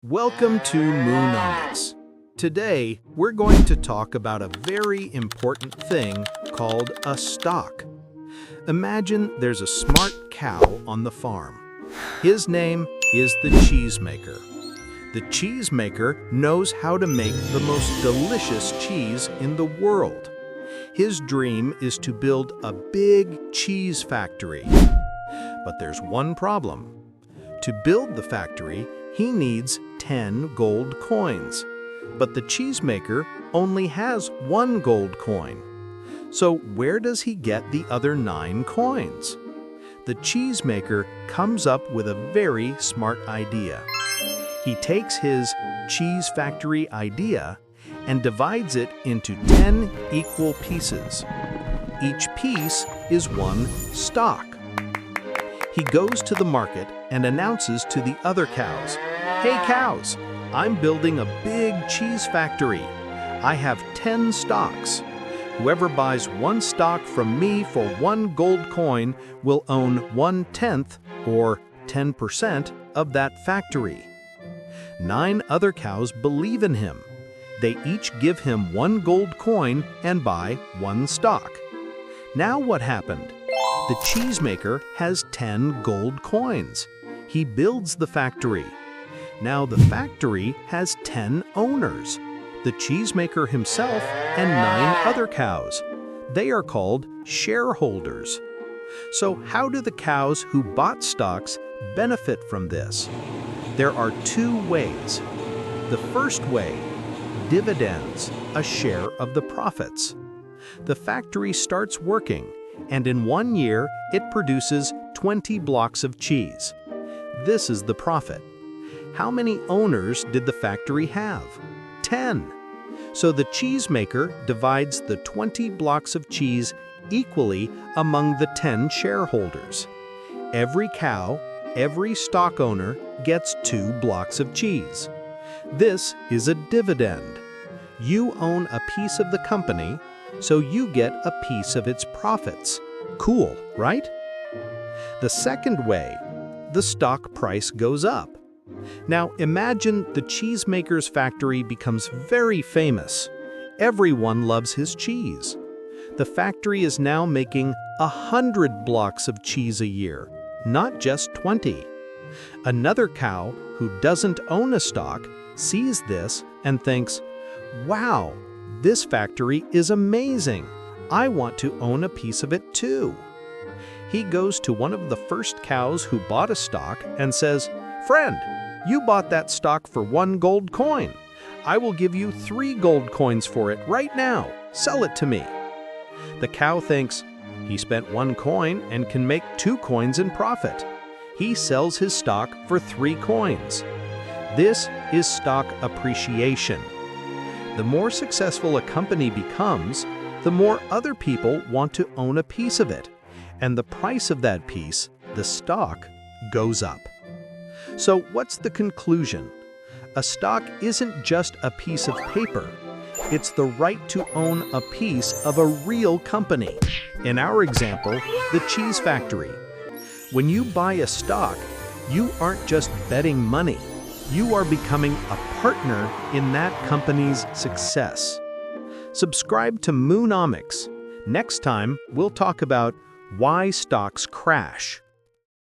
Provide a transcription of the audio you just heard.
Welcome to Moo-nomics. Today, we're going to talk about a very important thing called a stock. Imagine there's a smart cow on the farm. His name is the cheesemaker. The cheesemaker knows how to make the most delicious cheese in the world. His dream is to build a big cheese factory. But there's one problem. To build the factory, he needs 10 gold coins. But the cheesemaker only has 1 gold coin. So where does he get the other 9 coins? The cheesemaker comes up with a very smart idea. He takes his cheese factory idea and divides it into 10 equal pieces. Each piece is 1 stock. He goes to the market and announces to the other cows, "Hey cows, I'm building a big cheese factory. I have 10 stocks. Whoever buys 1 stock from me for 1 gold coin will own 1/10 or 10% of that factory." 9 other cows believe in him. They each give him 1 gold coin and buy 1 stock. Now what happened? The cheesemaker has 10 gold coins. He builds the factory. Now the factory has 10 owners, the cheesemaker himself and 9 other cows. They are called shareholders. So how do the cows who bought stocks benefit from this? There are 2 ways. The first way, dividends, a share of the profits. The factory starts working, and in 1 year, it produces 20 blocks of cheese. This is the profit. How many owners did the factory have? 10. So the cheesemaker divides the 20 blocks of cheese equally among the 10 shareholders. Every cow, every stock owner gets 2 blocks of cheese. This is a dividend. You own a piece of the company, so you get a piece of its profits. Cool, right? The second way, the stock price goes up. Now imagine the cheesemaker's factory becomes very famous. Everyone loves his cheese. The factory is now making 100 blocks of cheese a year, not just 20. Another cow who doesn't own a stock sees this and thinks, "Wow, this factory is amazing. I want to own a piece of it too." He goes to one of the first cows who bought a stock and says, "Friend, you bought that stock for 1 gold coin. I will give you 3 gold coins for it right now. Sell it to me." The cow thinks, he spent 1 coin and can make 2 coins in profit. He sells his stock for 3 coins. This is stock appreciation. The more successful a company becomes, the more other people want to own a piece of it, and the price of that piece, the stock, goes up. So what's the conclusion? A stock isn't just a piece of paper. It's the right to own a piece of a real company. In our example, the cheese factory. When you buy a stock, you aren't just betting money. You are becoming a partner in that company's success. Subscribe to Moo-nomics. Next time, we'll talk about why stocks crash.